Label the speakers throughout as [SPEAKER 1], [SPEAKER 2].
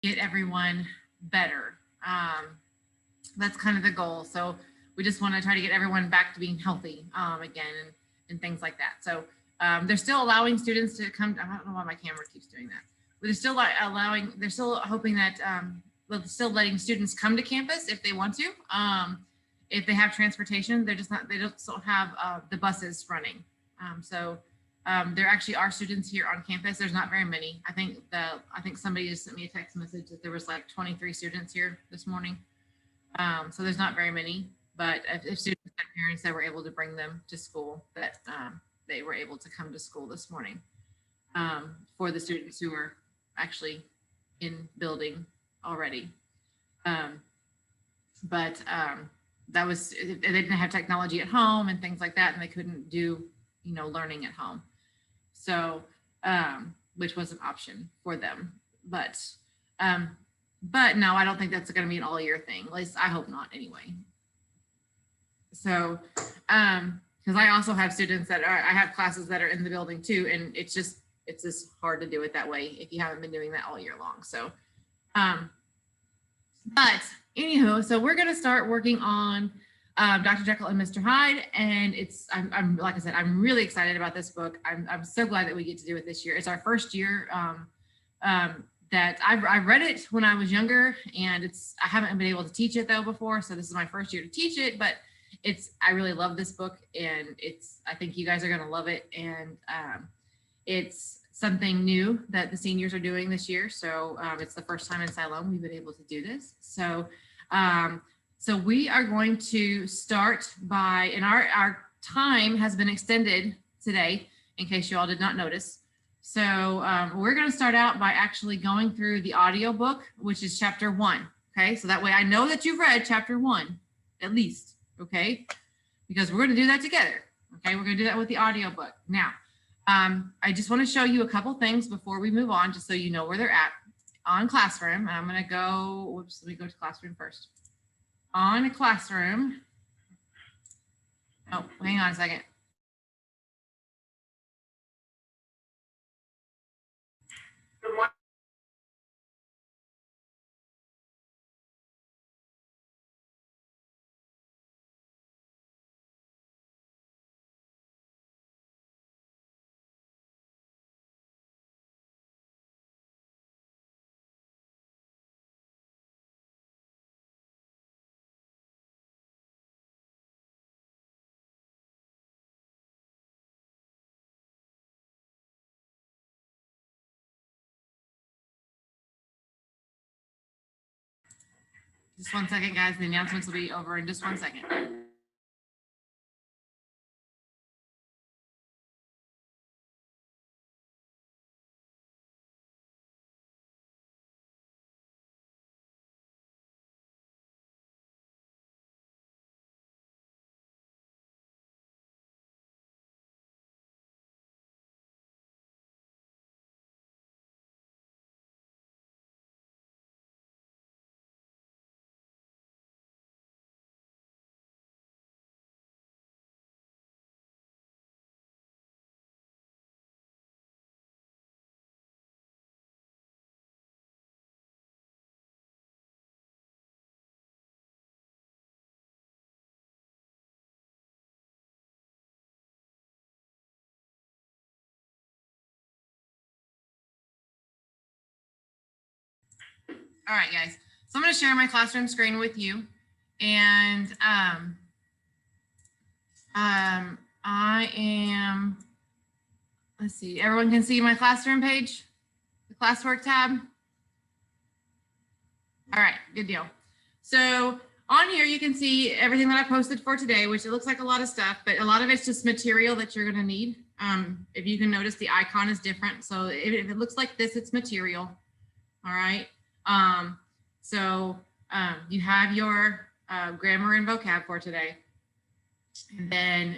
[SPEAKER 1] get everyone better. That's kind of the goal. So we just want to try to get everyone back to being healthy again and things like that. So they're still allowing students to come. I don't know why my camera keeps doing that. But they're still allowing. They're still hoping that they're still letting students come to campus if they want to. If they have transportation, they're just not. They don't still have the buses running. There actually are students here on campus. There's not very many. I think somebody just sent me a text message that there was like 23 students here this morning. So there's not very many, but if students had parents that were able to bring them to school, that they were able to come to school this morning. For the students who were actually in building already. That was, they didn't have technology at home and things like that, and they couldn't do, learning at home. So, which was an option for them. But no, I don't think that's going to be an all year thing. At least I hope not anyway. So, because I also have students I have classes that are in the building too. And it's just hard to do it that way if you haven't been doing that all year long. So, but anywho, so we're going to start working on Dr. Jekyll and Mr. Hyde. And I'm like I said, I'm really excited about this book. I'm so glad that we get to do it this year. It's our first year that I read it when I was younger, and I haven't been able to teach it though before. So this is my first year to teach it, but I really love this book, and I think you guys are going to love it. And it's something new that the seniors are doing this year. So it's the first time in Siloam we've been able to do this. So we are going to start by, and our time has been extended today, in case you all did not notice. So we're going to start out by actually going through the audio book, which is chapter 1. Okay, so that way I know that you've read chapter 1, at least. Okay, because we're going to do that together. Okay, we're going to do that with the audio book. Now, I just want to show you a couple things before we move on, just so you know where they're at on Classroom. I'm going to go, whoops, let me go to Classroom first. On Classroom. Oh, hang on a second. Just 1 second, guys. The announcements will be over in just 1 second. All right, guys. So I'm going to share my classroom screen with you. And I am, let's see, everyone can see my classroom page, the classwork tab. All right, good deal. So on here, you can see everything that I posted for today, which it looks like a lot of stuff, but a lot of it's just material that you're going to need. If you can notice, the icon is different. So if it looks like this, it's material. All right. You have your grammar and vocab for today. And then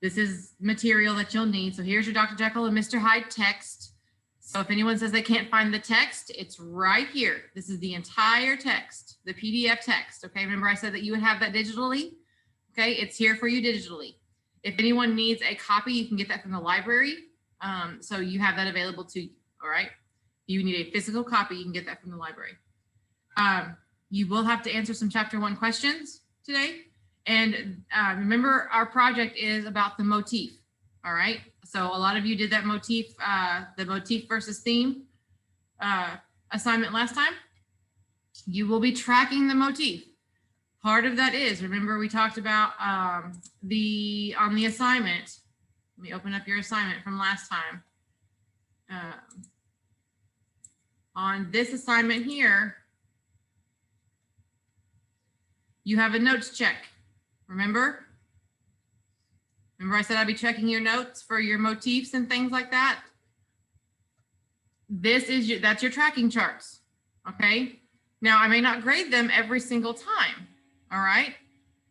[SPEAKER 1] this is material that you'll need. So here's your Dr. Jekyll and Mr. Hyde text. So if anyone says they can't find the text, it's right here. This is the entire text, the PDF text. Okay, remember I said that you would have that digitally? Okay, it's here for you digitally. If anyone needs a copy, you can get that from the library. So you have that available to you, all right? You need a physical copy. You can get that from the library. You will have to answer some chapter 1 questions today. And remember, our project is about the motif. All right. So a lot of you did that motif, the motif versus theme assignment last time. You will be tracking the motif. Part of that is, remember we talked about on the assignment. Let me open up your assignment from last time. On this assignment here, you have a notes check. Remember? Remember I said I'd be checking your notes for your motifs and things like that? That's your tracking charts, okay? Now, I may not grade them every single time, all right?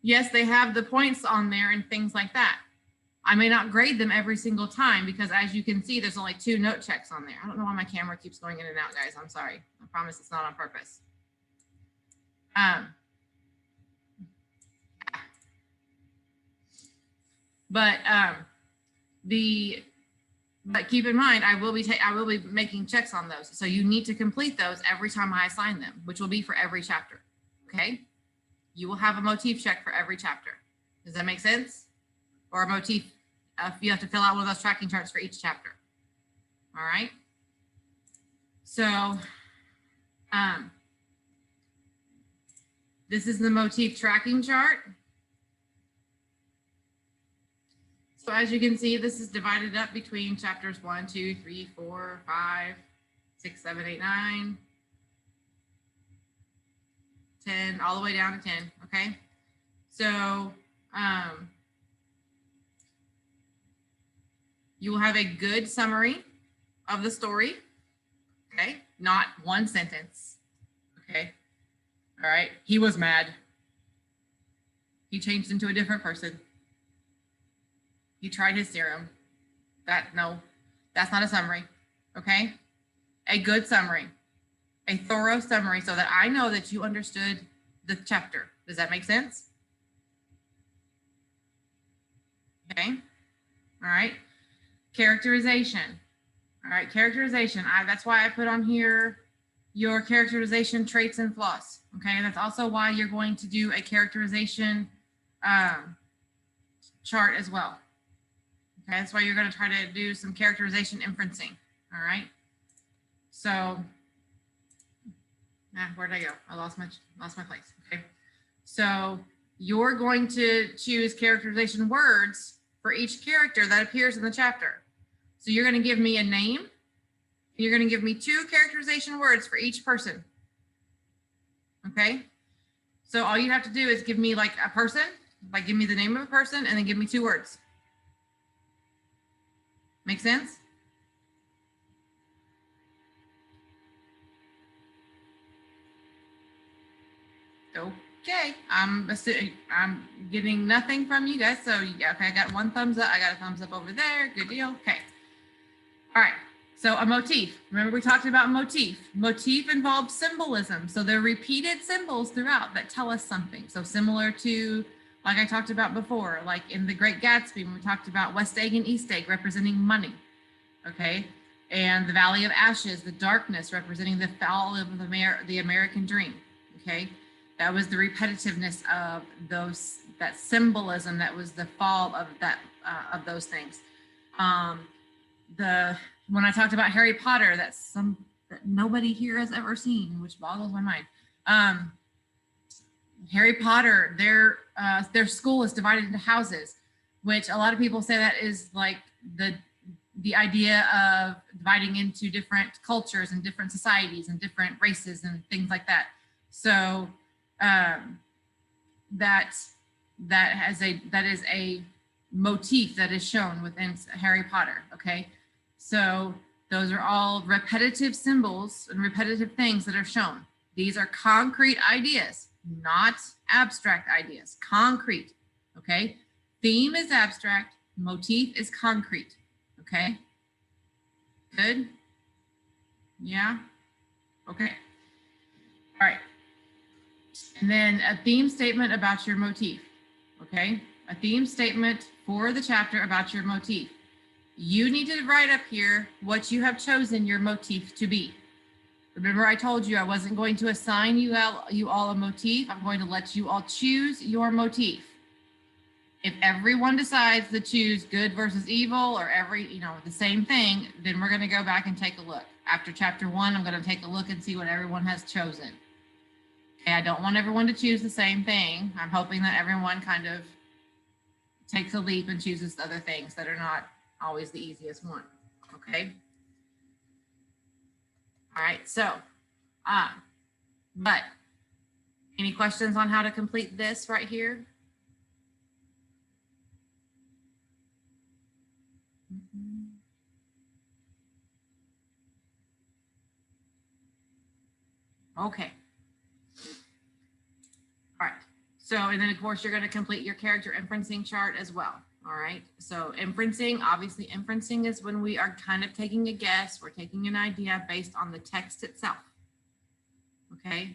[SPEAKER 1] Yes, they have the points on there and things like that. I may not grade them every single time because as you can see, there's only 2 note checks on there. I don't know why my camera keeps going in and out, guys. I'm sorry. I promise it's not on purpose. But keep in mind, I will be making checks on those. So you need to complete those every time I assign them, which will be for every chapter. Okay. You will have a motif check for every chapter. Does that make sense? Or a motif, you have to fill out one of those tracking charts for each chapter. All right. So this is the motif tracking chart. So as you can see, this is divided up between chapters 1, 2, 3, 4, 5, 6, 7, 8, 9, 10, all the way down to 10, okay? So you will have a good summary of the story, okay? Not one sentence, okay? All right, he was mad. He changed into a different person. He tried his serum. No, that's not a summary, okay? A good summary, a thorough summary so that I know that you understood the chapter. Does that make sense? Okay, all right. Characterization, all right, characterization. That's why I put on here your characterization traits and flaws, okay? That's also why you're going to do a characterization chart as well. Okay, that's why you're going to try to do some characterization inferencing. All right. So, where did I go? I lost my place. Okay. So you're going to choose characterization words for each character that appears in the chapter. So you're going to give me a name. You're going to give me 2 characterization words for each person. Okay. So all you have to do is give me like a person, like give me the name of a person and then give me 2 words. Make sense? Okay, I'm getting nothing from you guys. So yeah, okay, I got 1 thumbs up. I got a thumbs up over there. Good deal. Okay. All right. So a motif. Remember we talked about motif. Motif involves symbolism. So they're repeated symbols throughout that tell us something. So similar to, like I talked about before, like in The Great Gatsby, when we talked about West Egg and East Egg representing money. Okay. And the Valley of Ashes, the darkness representing the fall of the American dream. Okay. That was the repetitiveness of that symbolism. That was the fall of of those things. When I talked about Harry Potter, that nobody here has ever seen, which boggles my mind. Harry Potter, their school is divided into houses, which a lot of people say that is like the idea of dividing into different cultures and different societies and different races and things like that. So that is a motif that is shown within Harry Potter. Okay, so those are all repetitive symbols and repetitive things that are shown. These are concrete ideas, not abstract ideas. Concrete. Okay, theme is abstract, motif is concrete. Okay, good. Yeah. Okay. All right. And then a theme statement about your motif. Okay, a theme statement for the chapter about your motif. You need to write up here what you have chosen your motif to be. Remember, I told you I wasn't going to assign you all a motif. I'm going to let you all choose your motif. If everyone decides to choose good versus evil or the same thing, then we're going to go back and take a look. After chapter 1, I'm going to take a look and see what everyone has chosen. Okay, I don't want everyone to choose the same thing. I'm hoping that everyone kind of takes a leap and chooses other things that are not always the easiest one. Okay. All right. So, but any questions on how to complete this right here? Okay. All right. So, and then of course you're going to complete your character inferencing chart as well. All right. So inferencing, obviously inferencing is when we are kind of taking a guess. We're taking an idea based on the text itself. Okay.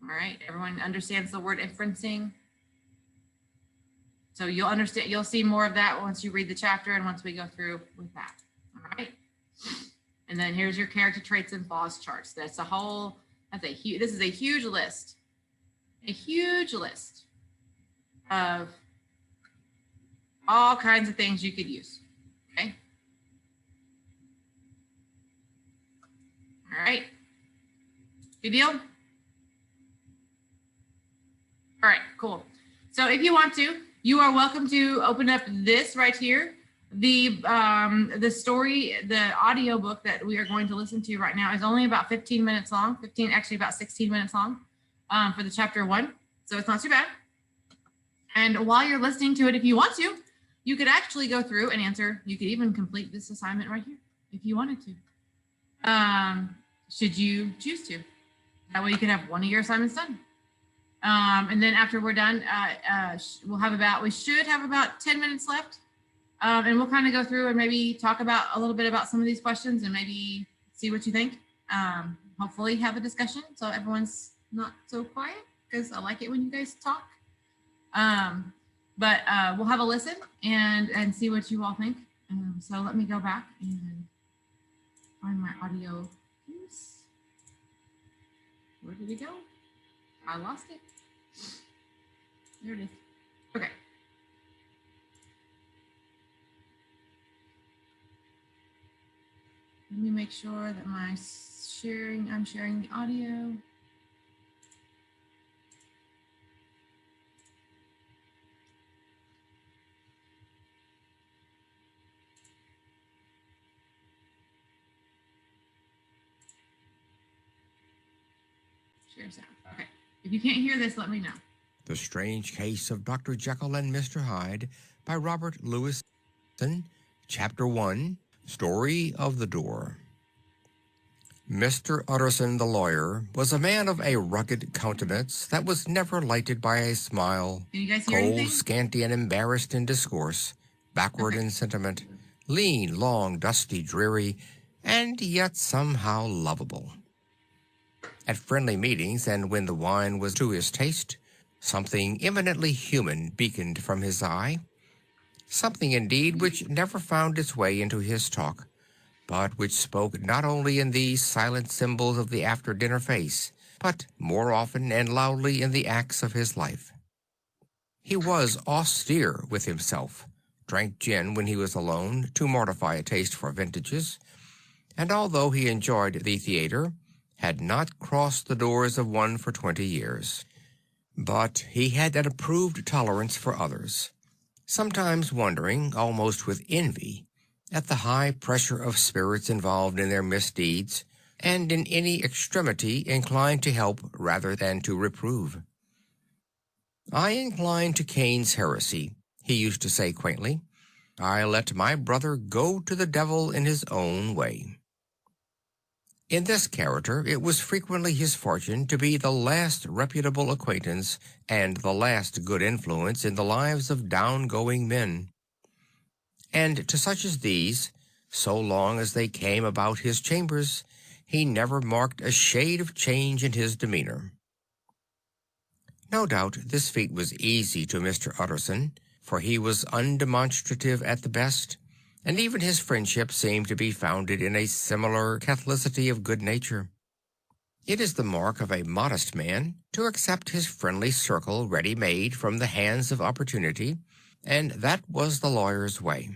[SPEAKER 1] All right. Everyone understands the word inferencing. So you'll understand, you'll see more of that once you read the chapter and once we go through with that. All right. And then here's your character traits and flaws charts. This is a huge list. A huge list of all kinds of things you could use. Okay. All right. Good deal? All right, cool. So if you want to, you are welcome to open up this right here. The story, the audio book that we are going to listen to right now is only about 15 minutes long, actually about 16 minutes long for the chapter 1. So it's not too bad. And while you're listening to it, if you want to, you could actually go through and answer. You could even complete this assignment right here if you wanted to. Should you choose to. That way you can have one of your assignments done. And then after we're done, we should have about 10 minutes left. And we'll kind of go through and maybe talk about a little bit about some of these questions and maybe see what you think. Hopefully have a discussion so everyone's not so quiet, because I like it when you guys talk. But we'll have a listen and see what you all think. So let me go back and find my audio piece. Where did it go? I lost it. There it is. Okay. Let me make sure that I'm sharing the audio. Share sound. Okay. If you can't hear this, let me know.
[SPEAKER 2] The Strange Case of Dr. Jekyll and Mr. Hyde by Robert Louis Stevenson, Chapter 1, Story of the Door. Mr. Utterson the lawyer was a man of a rugged countenance that was never lighted by a smile,
[SPEAKER 1] Can you guys hear
[SPEAKER 2] cold,
[SPEAKER 1] anything?
[SPEAKER 2] scanty, and embarrassed in discourse, backward in sentiment, lean, long, dusty, dreary, and yet somehow lovable. At friendly meetings, and when the wine was to his taste, something eminently human beaconed from his eye, something indeed which never found its way into his talk, but which spoke not only in these silent symbols of the after-dinner face, but more often and loudly in the acts of his life. He was austere with himself, drank gin when he was alone to mortify a taste for vintages, and although he enjoyed the theater, had not crossed the doors of one for 20 years. But he had an approved tolerance for others, sometimes wondering, almost with envy, at the high pressure of spirits involved in their misdeeds, and in any extremity inclined to help rather than to reprove. "I incline to Cain's heresy," he used to say quaintly. "I let my brother go to the devil in his own way." In this character, it was frequently his fortune to be the last reputable acquaintance and the last good influence in the lives of down-going men. And to such as these, so long as they came about his chambers, he never marked a shade of change in his demeanor. No doubt this feat was easy to Mr. Utterson, for he was undemonstrative at the best, and even his friendship seemed to be founded in a similar catholicity of good nature. It is the mark of a modest man to accept his friendly circle ready-made from the hands of opportunity, and that was the lawyer's way.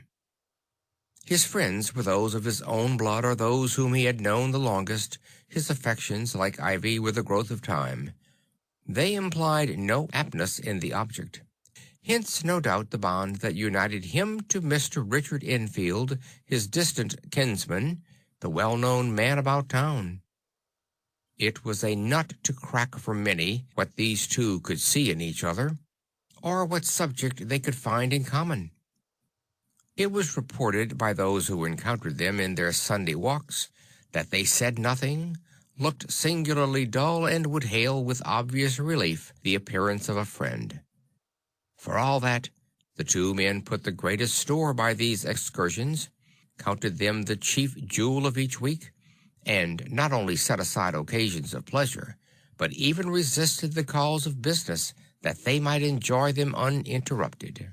[SPEAKER 2] His friends were those of his own blood or those whom he had known the longest. His affections, like ivy, were the growth of time. They implied no aptness in the object. Hence, no doubt, the bond that united him to Mr. Richard Enfield, his distant kinsman, the well-known man about town. It was a nut to crack for many what these two could see in each other, or what subject they could find in common. It was reported by those who encountered them in their Sunday walks that they said nothing, looked singularly dull, and would hail with obvious relief the appearance of a friend. For all that, the two men put the greatest store by these excursions, counted them the chief jewel of each week, and not only set aside occasions of pleasure, but even resisted the calls of business that they might enjoy them uninterrupted.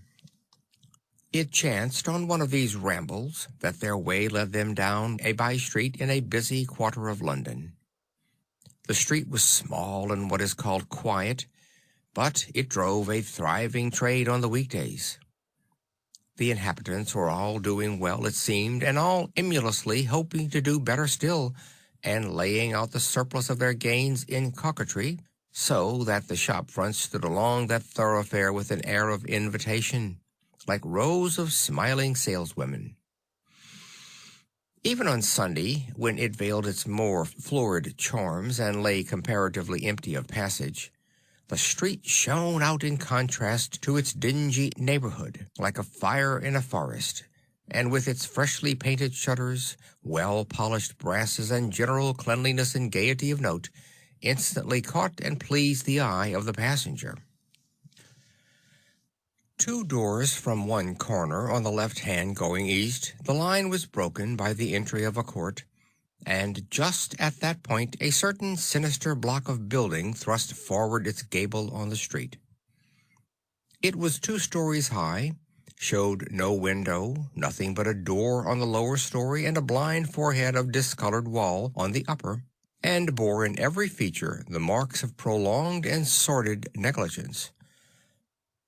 [SPEAKER 2] It chanced on one of these rambles that their way led them down a by-street in a busy quarter of London. The street was small and what is called quiet, but it drove a thriving trade on the weekdays. The inhabitants were all doing well, it seemed, and all emulously hoping to do better still, and laying out the surplus of their gains in coquetry, so that the shop fronts stood along that thoroughfare with an air of invitation, like rows of smiling saleswomen. Even on Sunday, when it veiled its more florid charms and lay comparatively empty of passage, the street shone out in contrast to its dingy neighborhood, like a fire in a forest, and with its freshly painted shutters, well-polished brasses, and general cleanliness and gaiety of note, instantly caught and pleased the eye of the passenger. Two doors from one corner on the left hand going east, the line was broken by the entry of a court, and just at that point a certain sinister block of building thrust forward its gable on the street. It was 2 stories high, showed no window, nothing but a door on the lower story and a blind forehead of discolored wall on the upper, and bore in every feature the marks of prolonged and sordid negligence.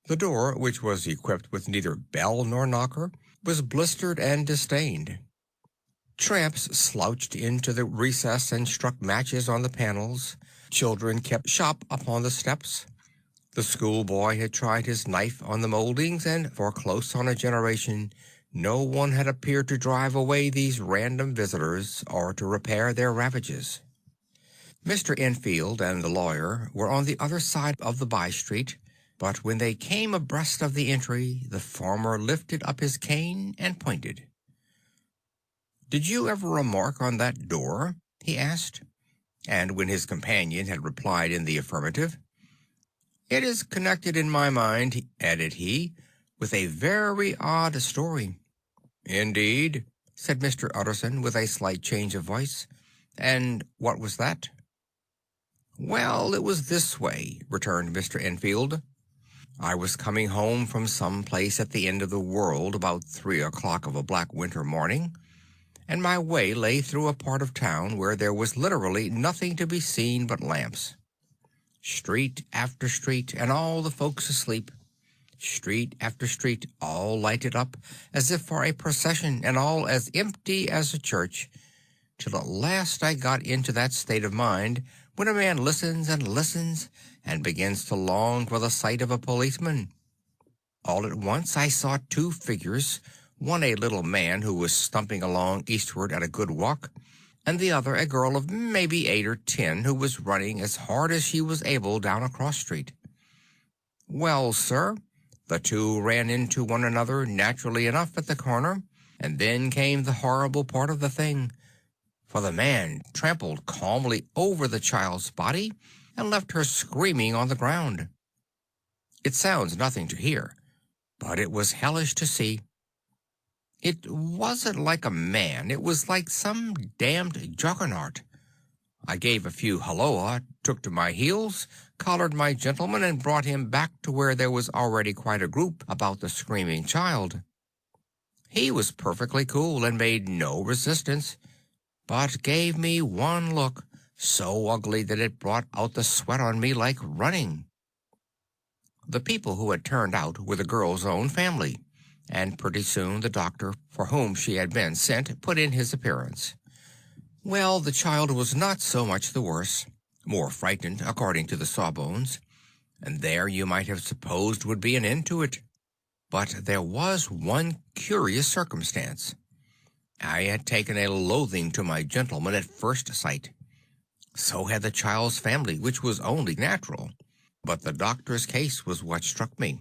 [SPEAKER 2] The door, which was equipped with neither bell nor knocker, was blistered and disdained. Tramps slouched into the recess and struck matches on the panels. Children kept shop upon the steps. The schoolboy had tried his knife on the moldings, and for close on a generation, no one had appeared to drive away these random visitors or to repair their ravages. Mr. Enfield and the lawyer were on the other side of the by-street, but when they came abreast of the entry, the former lifted up his cane and pointed. "Did you ever remark on that door?" he asked, and when his companion had replied in the affirmative, "It is connected in my mind," added he, "with a very odd story." "Indeed," said Mr. Utterson with a slight change of voice. "And what was that?" "Well, it was this way," returned Mr. Enfield. "I was coming home from some place at the end of the world about 3 o'clock of a black winter morning, and my way lay through a part of town where there was literally nothing to be seen but lamps. Street after street, and all the folks asleep. Street after street, all lighted up, as if for a procession, and all as empty as a church, till at last I got into that state of mind when a man listens and begins to long for the sight of a policeman. All at once I saw 2 figures, one a little man who was stumping along eastward at a good walk, and the other a girl of maybe 8 or 10 who was running as hard as she was able down a cross street. Well, sir, the 2 ran into one another naturally enough at the corner, and then came the horrible part of the thing, for the man trampled calmly over the child's body and left her screaming on the ground. It sounds nothing to hear, but it was hellish to see. It wasn't like a man, it was like some damned juggernaut. I gave a few halloa, took to my heels, collared my gentleman, and brought him back to where there was already quite a group about the screaming child. He was perfectly cool and made no resistance, but gave me one look, so ugly that it brought out the sweat on me like running. The people who had turned out were the girl's own family, and pretty soon the doctor for whom she had been sent put in his appearance. Well, the child was not so much the worse, more frightened, according to the Sawbones, and there you might have supposed would be an end to it. But there was one curious circumstance. I had taken a loathing to my gentleman at first sight. So had the child's family, which was only natural. But the doctor's case was what struck me.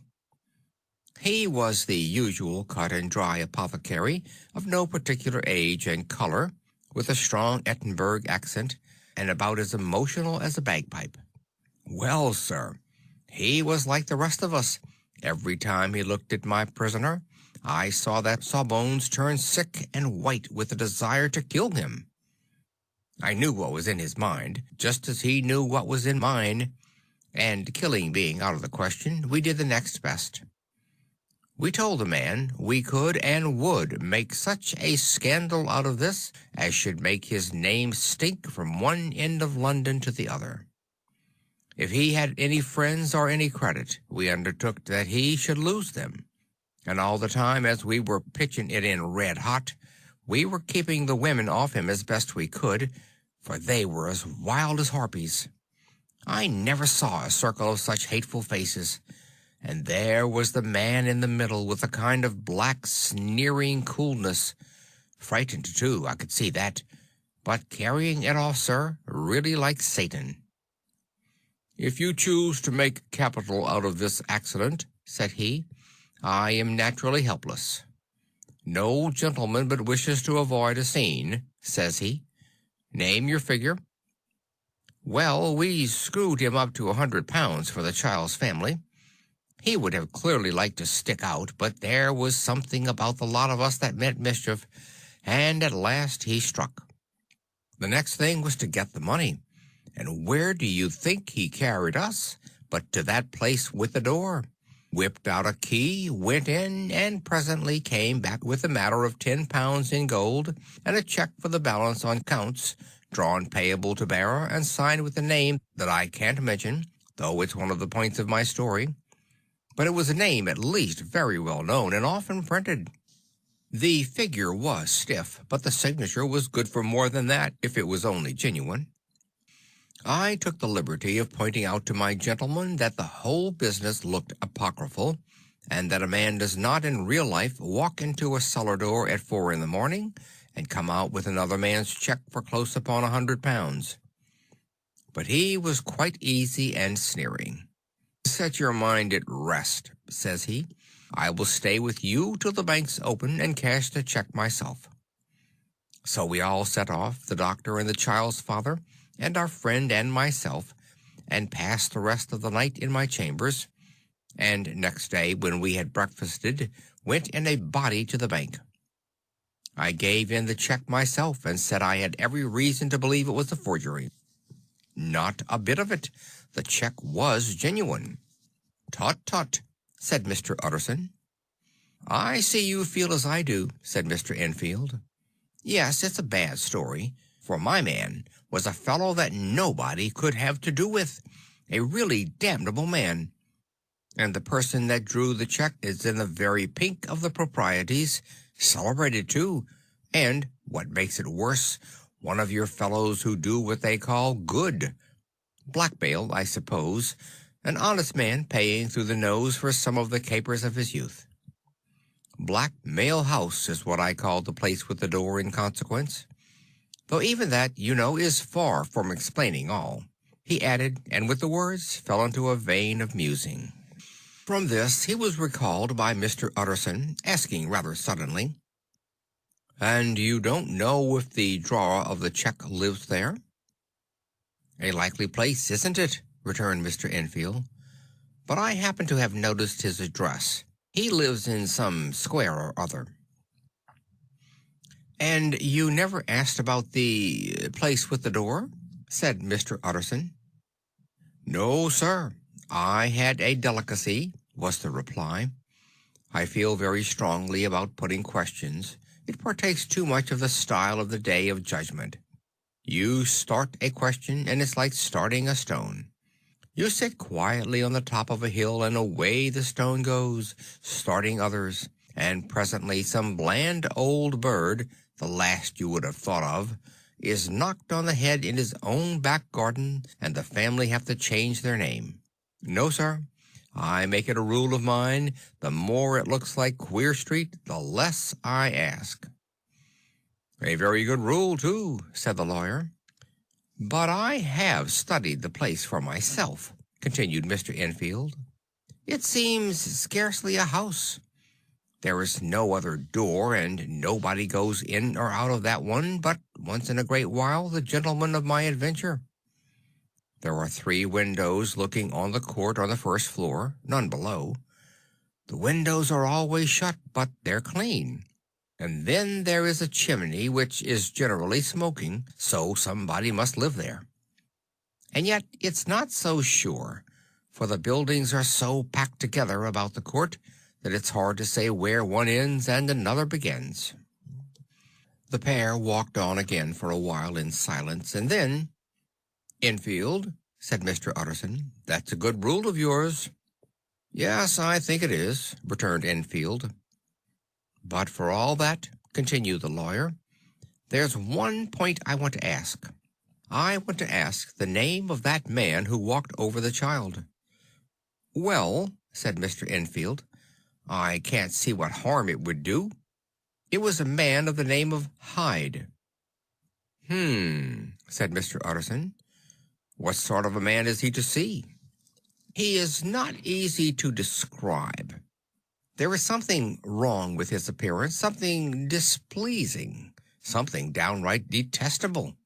[SPEAKER 2] He was the usual cut-and-dry apothecary of no particular age and color, with a strong Edinburgh accent, and about as emotional as a bagpipe. Well, sir, he was like the rest of us. Every time he looked at my prisoner, I saw that Sawbones turn sick and white with a desire to kill him. I knew what was in his mind, just as he knew what was in mine, and killing being out of the question, we did the next best. We told the man we could and would make such a scandal out of this as should make his name stink from one end of London to the other. If he had any friends or any credit, we undertook that he should lose them. And all the time, as we were pitching it in red hot, we were keeping the women off him as best we could, for they were as wild as harpies. I never saw a circle of such hateful faces, and there was the man in the middle with a kind of black, sneering coolness. Frightened, too, I could see that, but carrying it off, sir, really like Satan. "If you choose to make capital out of this accident," said he, "I am naturally helpless. No gentleman but wishes to avoid a scene," says he. "Name your figure." Well, we screwed him up to £100 for the child's family. He would have clearly liked to stick out, but there was something about the lot of us that meant mischief, and at last he struck. The next thing was to get the money, and where do you think he carried us but to that place with the door? Whipped out a key, went in, and presently came back with a matter of £10 in gold and a check for the balance on counts, drawn payable to bearer and signed with a name that I can't mention, though it's one of the points of my story. But it was a name at least very well known and often printed. The figure was stiff, but the signature was good for more than that if it was only genuine. I took the liberty of pointing out to my gentleman that the whole business looked apocryphal, and that a man does not in real life walk into a cellar door at 4 in the morning and come out with another man's check for close upon £100. But he was quite easy and sneering. "Set your mind at rest," says he. "I will stay with you till the banks open and cash the check myself." So we all set off, the doctor and the child's father, and our friend and myself, and passed the rest of the night in my chambers, and next day, when we had breakfasted, went in a body to the bank. I gave in the check myself, and said I had every reason to believe it was a forgery. Not a bit of it. The check was genuine. "Tut, tut," said Mr. Utterson. "I see you feel as I do," said Mr. Enfield. "Yes, it's a bad story, for my man was a fellow that nobody could have to do with, a really damnable man. And the person that drew the check is in the very pink of the proprieties, celebrated too, and, what makes it worse, one of your fellows who do what they call good. Blackmail, I suppose, an honest man paying through the nose for some of the capers of his youth. Blackmail House is what I call the place with the door in consequence. Though even that, you know, is far from explaining all," he added, and with the words fell into a vein of musing. From this he was recalled by Mr. Utterson, asking rather suddenly, "And you don't know if the drawer of the check lives there?" "A likely place, isn't it?" returned Mr. Enfield. "But I happen to have noticed his address. He lives in some square or other." "And you never asked about the place with the door?" said Mr. Utterson. "No, sir. I had a delicacy," was the reply. "I feel very strongly about putting questions. It partakes too much of the style of the Day of Judgment. You start a question, and it's like starting a stone. You sit quietly on the top of a hill, and away the stone goes, starting others, and presently some bland old bird, the last you would have thought of, is knocked on the head in his own back garden, and the family have to change their name. No, sir. I make it a rule of mine, the more it looks like Queer Street, the less I ask. A very good rule, too, said the lawyer. But I have studied the place for myself, continued Mr. Enfield. It seems scarcely a house. There is no other door, and nobody goes in or out of that one but once in a great while the gentleman of my adventure. There are 3 windows looking on the court on the first floor, none below. The windows are always shut, but they're clean. And then there is a chimney which is generally smoking, so somebody must live there. And yet it's not so sure, for the buildings are so packed together about the court that it's hard to say where one ends and another begins. The pair walked on again for a while in silence, and then, "Enfield," said Mr. Utterson, "that's a good rule of yours." "Yes, I think it is," returned Enfield. "But for all that," continued the lawyer, "there's one point I want to ask. I want to ask the name of that man who walked over the child." "Well," said Mr. Enfield, "I can't see what harm it would do. It was a man of the name of Hyde." Said Mr. Utterson. "What sort of a man is he to see?" "He is not easy to describe. There is something wrong with his appearance, something displeasing, something downright detestable.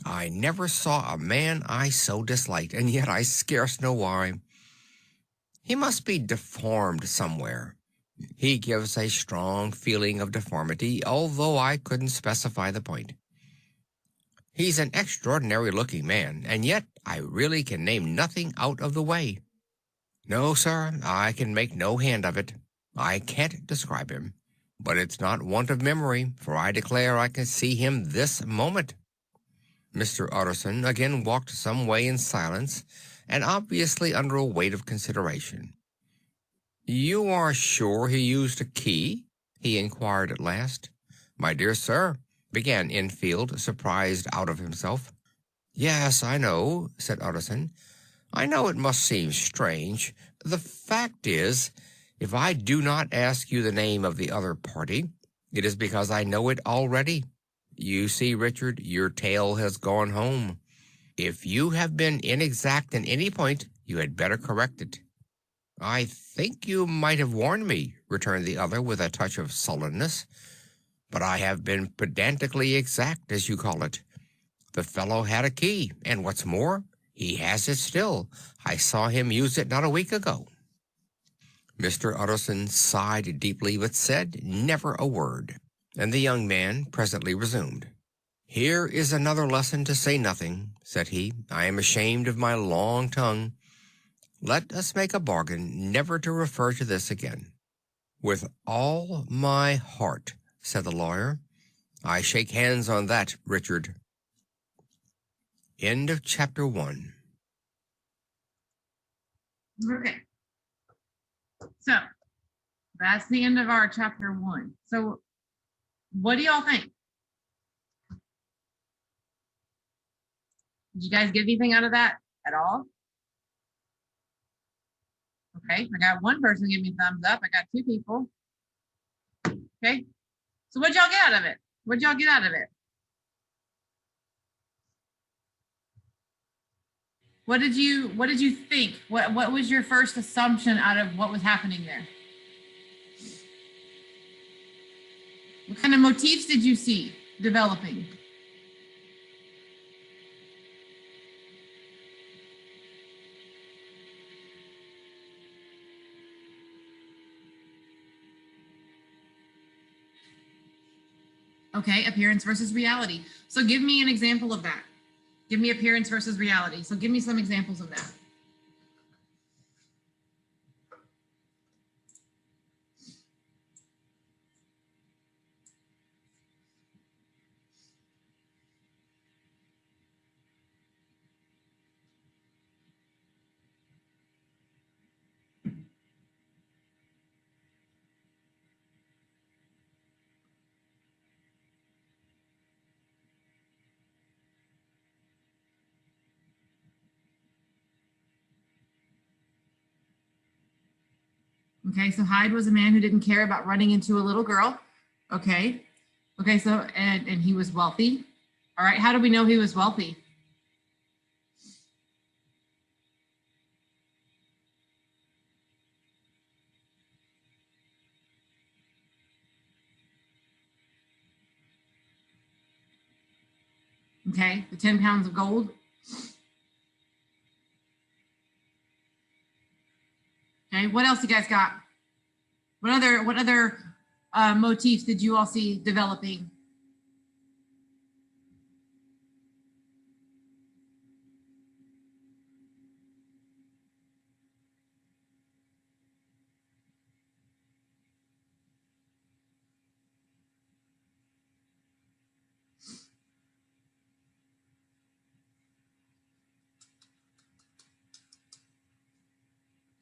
[SPEAKER 2] I never saw a man I so disliked, and yet I scarce know why. He must be deformed somewhere. He gives a strong feeling of deformity, although I couldn't specify the point. He's an extraordinary-looking man, and yet I really can name nothing out of the way. No, sir, I can make no hand of it. I can't describe him. But it's not want of memory, for I declare I can see him this moment." Mr. Utterson again walked some way in silence, and obviously under a weight of consideration. "You are sure he used a key?" he inquired at last. "My dear sir," began Enfield, surprised out of himself. "Yes, I know," said Utterson. "I know it must seem strange. The fact is, if I do not ask you the name of the other party, it is because I know it already. You see, Richard, your tale has gone home. If you have been inexact in any point, you had better correct it." "I think you might have warned me," returned the other with a touch of sullenness. "But I have been pedantically exact, as you call it. The fellow had a key, and what's more, he has it still. I saw him use it not a week ago." Mr. Utterson sighed deeply, but said never a word, and the young man presently resumed. "Here is another lesson to say nothing," said he. "I am ashamed of my long tongue. Let us make a bargain never to refer to this again." "With all my heart," said the lawyer. "I shake hands on that, Richard." End of chapter 1.
[SPEAKER 1] Okay. So that's the end of our chapter 1. So what do y'all think? Did you guys get anything out of that at all? Okay, I got one person give me a thumbs up. I got 2 people. Okay, so what'd y'all get out of it? What'd y'all get out of it? What did you think? What was your first assumption out of what was happening there? What kind of motifs did you see developing? Okay, appearance versus reality. So give me an example of that. Give me appearance versus reality. So give me some examples of that. Okay, so Hyde was a man who didn't care about running into a little girl. Okay. Okay, so and he was wealthy. All right, how do we know he was wealthy? Okay, the 10 pounds of gold. Okay, what else you guys got? What other motifs did you all see developing?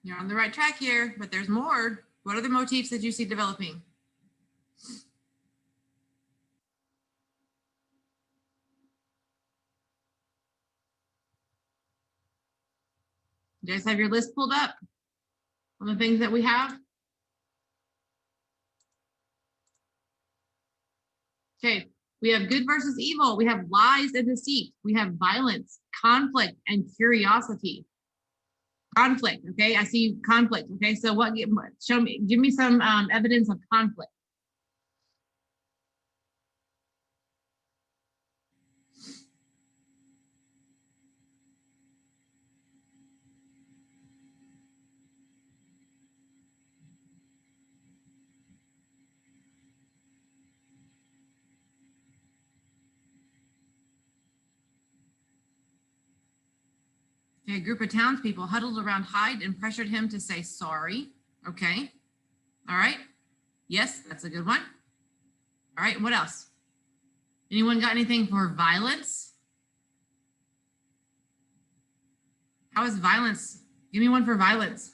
[SPEAKER 1] You're on the right track here, but there's more. What other motifs did you see developing? You guys have your list pulled up on the things that we have? Okay, we have good versus evil. We have lies and deceit. We have violence, conflict, and curiosity. Conflict, okay? I see conflict, okay? So show me, give me some evidence of conflict. Okay, a group of townspeople huddled around Hyde and pressured him to say sorry. Okay, all right. Yes, that's a good one. All right, what else? Anyone got anything for violence? How is violence? Give me one for violence.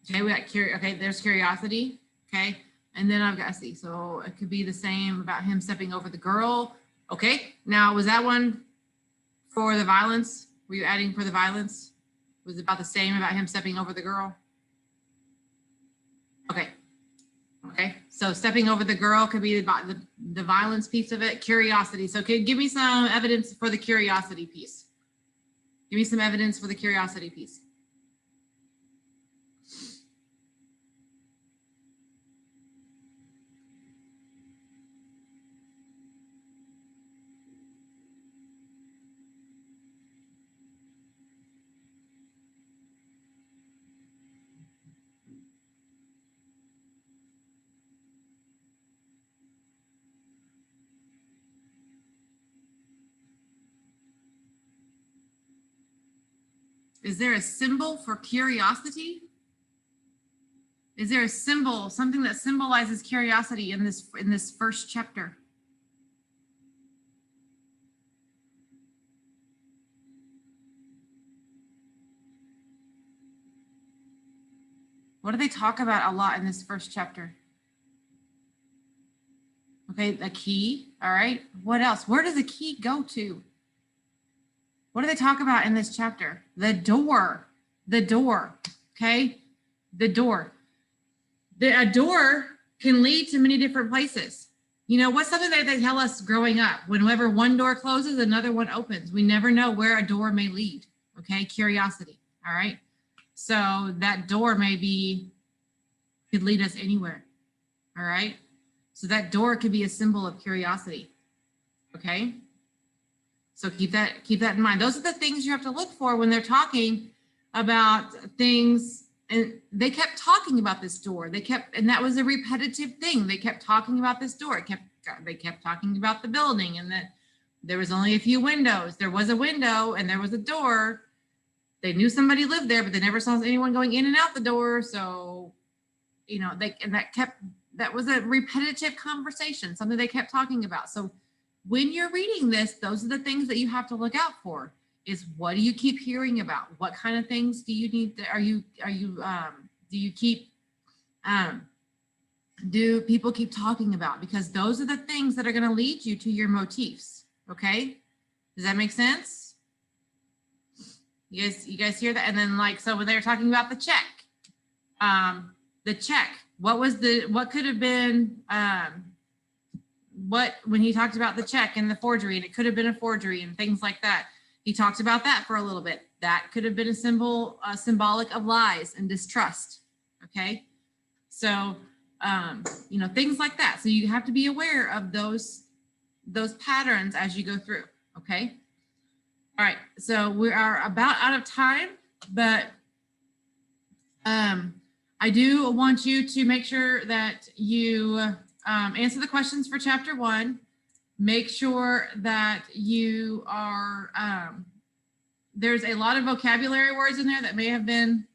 [SPEAKER 1] Okay, we got okay, there's curiosity. Okay, and then I've got to see. So it could be the same about him stepping over the girl. Okay, now was that one for the violence? Were you adding for the violence? Was it about the same about him stepping over the girl? Okay. Okay, so stepping over the girl could be the violence piece of it. Curiosity. So give me some evidence for the curiosity piece. Give me some evidence for the curiosity piece. Is there a symbol for curiosity? Is there a symbol, something that symbolizes curiosity in this first chapter? What do they talk about a lot in this first chapter? Okay, the key. All right. What else? Where does the key go to? What do they talk about in this chapter? The door. The door. Okay. The door. A door can lead to many different places. You know, what's something that they tell us growing up? Whenever one door closes, another one opens. We never know where a door may lead. Okay. Curiosity. All right. So that door could lead us anywhere. All right. So that door could be a symbol of curiosity. Okay. So keep that in mind. Those are the things you have to look for when they're talking about things. And they kept talking about this door. And that was a repetitive thing. They kept talking about this door. They kept talking about the building and that there was only a few windows. There was a window and there was a door. They knew somebody lived there, but they never saw anyone going in and out the door. So, you know, that was a repetitive conversation, something they kept talking about. So when you're reading this, those are the things that you have to look out for. is what do you keep hearing about? What kind of things do you need? Do you keep, do people keep talking about? Because those are the things that are going to lead you to your motifs. Okay. Does that make sense? You guys hear that? And then like, so when they were talking about the check, what could have been, when he talked about the check and the forgery, and it could have been a forgery and things like that. He talked about that for a little bit. That could have been a symbolic of lies and distrust. Okay. So, things like that. So you have to be aware of those patterns as you go through. Okay. All right. So we are about out of time, but I do want you to make sure that you answer the questions for chapter 1. Make sure that you are, there's a lot of vocabulary words in there that may have been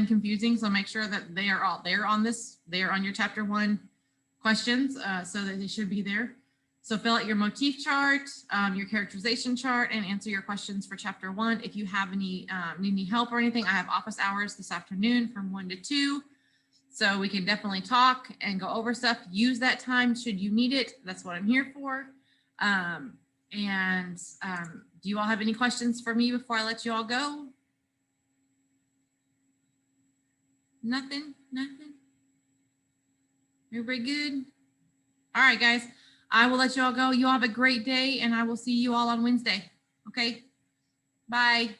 [SPEAKER 1] confusing. So make sure that they are all there on this. They are on your chapter 1 questions, so that they should be there. So fill out your motif chart, your characterization chart, and answer your questions for chapter 1. If you have need any help or anything, I have office hours this afternoon from 1 to 2. So we can definitely talk and go over stuff. Use that time should you need it. That's what I'm here for. Do you all have any questions for me before I let you all go? Nothing? Everybody good? All right, guys. I will let you all go. You all have a great day, and I will see you all on Wednesday. Okay? Bye.